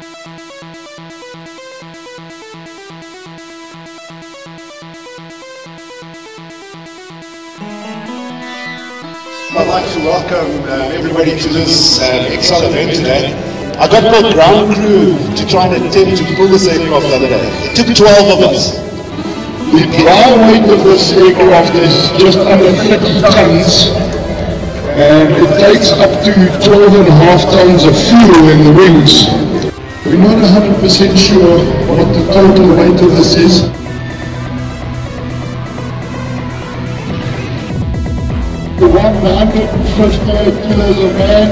I'd like to welcome everybody to this excellent event today. I got my ground crew to try and attempt to pull this aircraft the other day. It took 12 of us. The dry weight of this aircraft is just under 30 tons, and it takes up to 12.5 tons of fuel in the wings. We're not 100% sure what the total weight of this is. The 158 kilos of man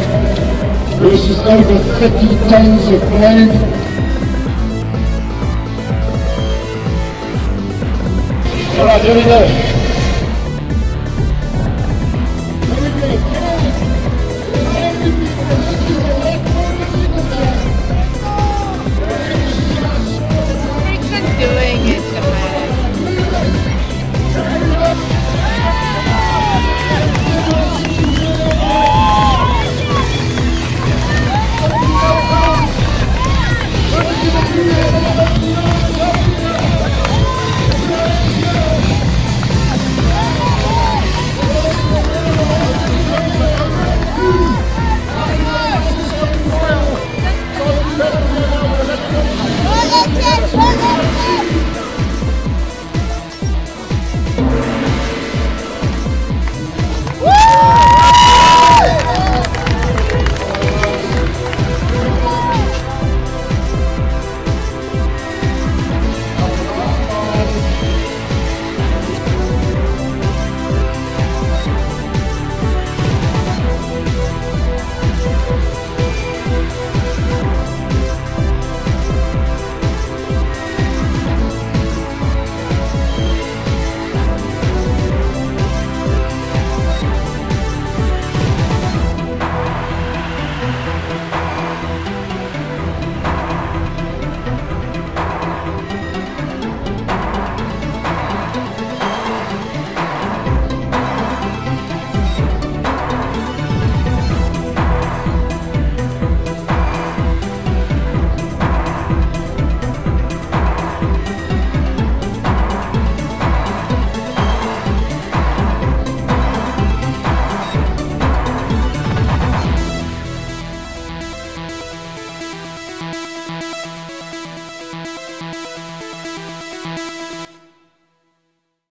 versus over 30 tons of plane. Alright, here we go.